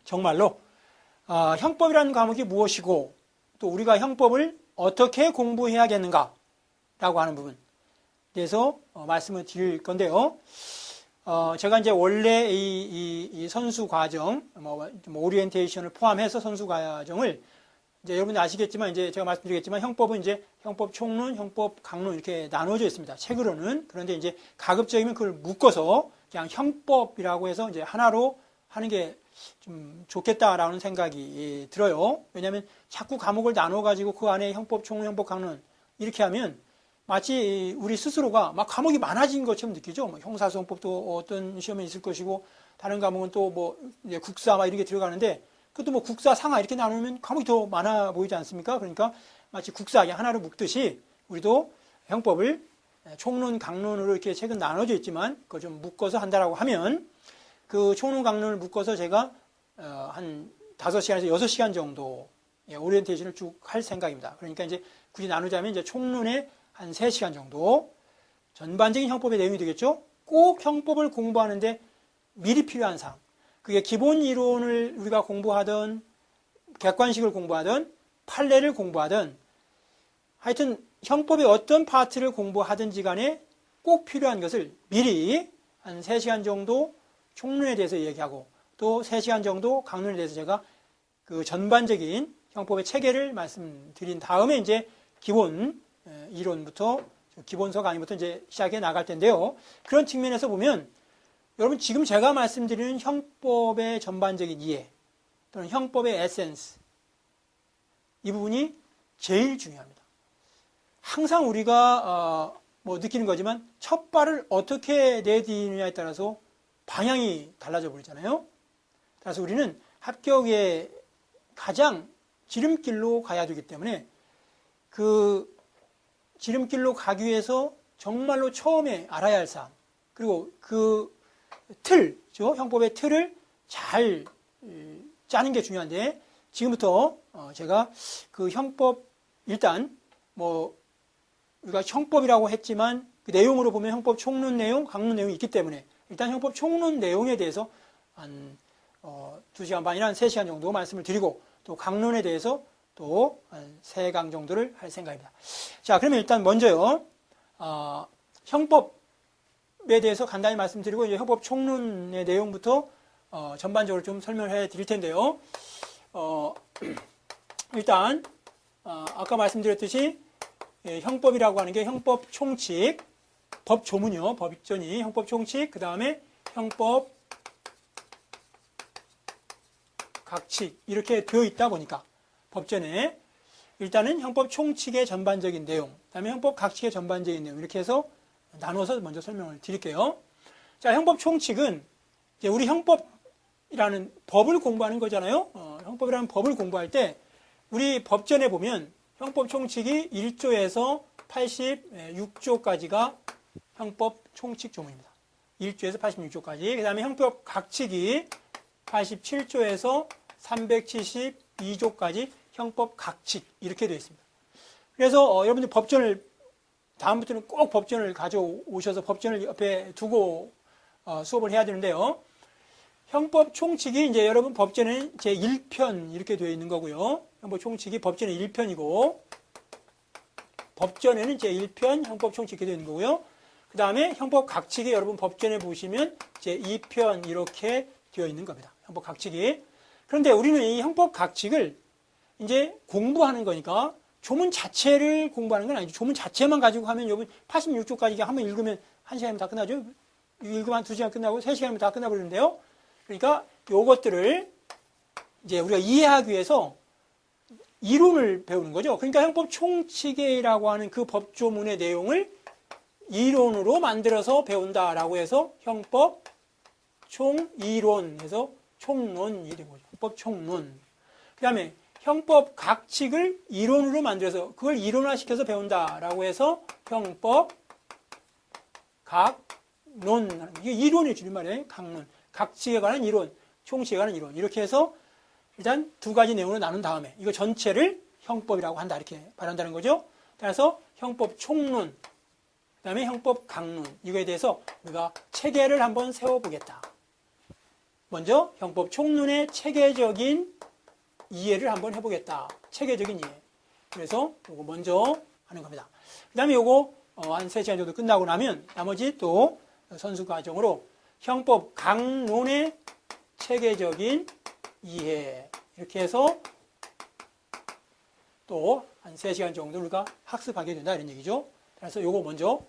정말로 형법이라는 과목이 무엇이고 또 우리가 형법을 어떻게 공부해야겠는가 라고 하는 부분 대해서 말씀을 드릴 건데요. 제가 이제 원래 이 선수 과정, 오리엔테이션을 포함해서 선수 과정을 이제 여러분들 아시겠지만 이제 제가 말씀드리겠지만 형법은 이제 형법 총론, 형법 강론 이렇게 나눠져 있습니다. 책으로는. 그런데 이제 가급적이면 그걸 묶어서 그냥 형법이라고 해서 이제 하나로 하는 게 좀 좋겠다라는 생각이 들어요. 왜냐하면 자꾸 과목을 나눠가지고 그 안에 형법 총론, 형법 강론 이렇게 하면 마치 우리 스스로가 막 과목이 많아진 것처럼 느끼죠. 뭐 형사소송법도 어떤 시험에 있을 것이고 다른 과목은 또 뭐 국사 막 이렇게 들어가는데 그것도 뭐 국사 상하 이렇게 나누면 과목이 더 많아 보이지 않습니까? 그러니까 마치 국사 하나로 묶듯이 우리도 형법을 총론, 강론으로 이렇게 책은 나눠져 있지만 그거 좀 묶어서 한다라고 하면 그 총론, 강론을 묶어서 제가 한 5시간에서 6시간 정도 오리엔테이션을 쭉 할 생각입니다. 그러니까 이제 굳이 나누자면 이제 총론에 한 3시간 정도 전반적인 형법의 내용이 되겠죠. 꼭 형법을 공부하는데 미리 필요한 사항. 그게 기본 이론을 우리가 공부하든 객관식을 공부하든 판례를 공부하든 하여튼 형법의 어떤 파트를 공부하든지 간에 꼭 필요한 것을 미리 한 3시간 정도 총론에 대해서 얘기하고 또 3시간 정도 강론에 대해서 제가 그 전반적인 형법의 체계를 말씀드린 다음에 이제 기본 이론부터 기본서 강의부터 이제 시작해 나갈 텐데요. 그런 측면에서 보면 여러분 지금 제가 말씀드리는 형법의 전반적인 이해 또는 형법의 에센스 이 부분이 제일 중요합니다. 항상 우리가 뭐 느끼는 거지만 첫 발을 어떻게 내디느냐에 따라서 방향이 달라져 버리잖아요. 그래서 우리는 합격의 가장 지름길로 가야 되기 때문에 그 지름길로 가기 위해서 정말로 처음에 알아야 할 사항 그리고 그 틀죠. 형법의 틀을 잘 짜는 게 중요한데 지금부터 제가 그 형법 일단 뭐 우리가 형법이라고 했지만 그 내용으로 보면 형법 총론 내용, 강론 내용이 있기 때문에 일단 형법 총론 내용에 대해서 한 2시간 반이나 한 3시간 정도 말씀을 드리고 또 강론에 대해서 또 한 3강 정도를 할 생각입니다. 자, 그러면 일단 먼저요. 형법에 대해서 간단히 말씀드리고 이제 형법 총론의 내용부터 전반적으로 좀 설명해 드릴 텐데요. 일단 아까 말씀드렸듯이 형법이라고 하는 게 형법 총칙, 법 조문이요. 법 입전이 형법 총칙, 그 다음에 형법 각칙 이렇게 되어 있다 보니까 법전에 일단은 형법 총칙의 전반적인 내용, 그 다음에 형법 각칙의 전반적인 내용 이렇게 해서 나눠서 먼저 설명을 드릴게요. 자, 형법 총칙은 이제 우리 형법이라는 법을 공부하는 거잖아요. 형법이라는 법을 공부할 때 우리 법전에 보면 형법 총칙이 1조에서 86조까지가 형법 총칙 조문입니다. 1조에서 86조까지. 그 다음에 형법 각칙이 87조에서 372조까지 형법 각칙 이렇게 되어 있습니다. 그래서 여러분들 법전을 다음부터는 꼭 법전을 가져오셔서 법전을 옆에 두고 수업을 해야 되는데요. 형법 총칙이 이제 여러분 법전에는 제1편 이렇게 되어 있는 거고요. 형법 총칙이 법전의 1편이고 법전에는 제1편 형법 총칙이 되어 있는 거고요. 그 다음에 형법 각칙이 여러분 법전에 보시면 제2편 이렇게 되어 있는 겁니다. 형법 각칙이. 그런데 우리는 이 형법 각칙을 이제 공부하는 거니까 조문 자체를 공부하는 건 아니죠. 조문 자체만 가지고 하면 여러분 86조까지 한번 읽으면 1시간이면 다 끝나죠. 읽으면 한 2시간 끝나고 3시간이면 다 끝나버리는데요. 그러니까 요것들을 이제 우리가 이해하기 위해서 이론을 배우는 거죠. 그러니까 형법 총칙이라고 하는 그 법조문의 내용을 이론으로 만들어서 배운다라고 해서 형법 총이론에서 총론이 된 거죠. 형법 총론. 그 다음에 형법 각칙을 이론으로 만들어서 그걸 이론화시켜서 배운다라고 해서 형법 각론. 이게 이론의 줄임말이에요. 각론. 각칙에 관한 이론, 총칙에 관한 이론. 이렇게 해서 일단 두 가지 내용으로 나눈 다음에 이거 전체를 형법이라고 한다. 이렇게 말한다는 거죠. 그래서 형법 총론, 그 다음에 형법 강론. 이거에 대해서 우리가 체계를 한번 세워보겠다. 먼저 형법 총론의 체계적인 이해를 한번 해보겠다. 체계적인 이해. 그래서 요거 먼저 하는 겁니다. 그 다음에 요거 한 3시간 정도 끝나고 나면 나머지 또 선수 과정으로 형법 강론의 체계적인 이해. 이렇게 해서 또 한 3시간 정도 우리가 학습하게 된다 이런 얘기죠. 그래서 요거 먼저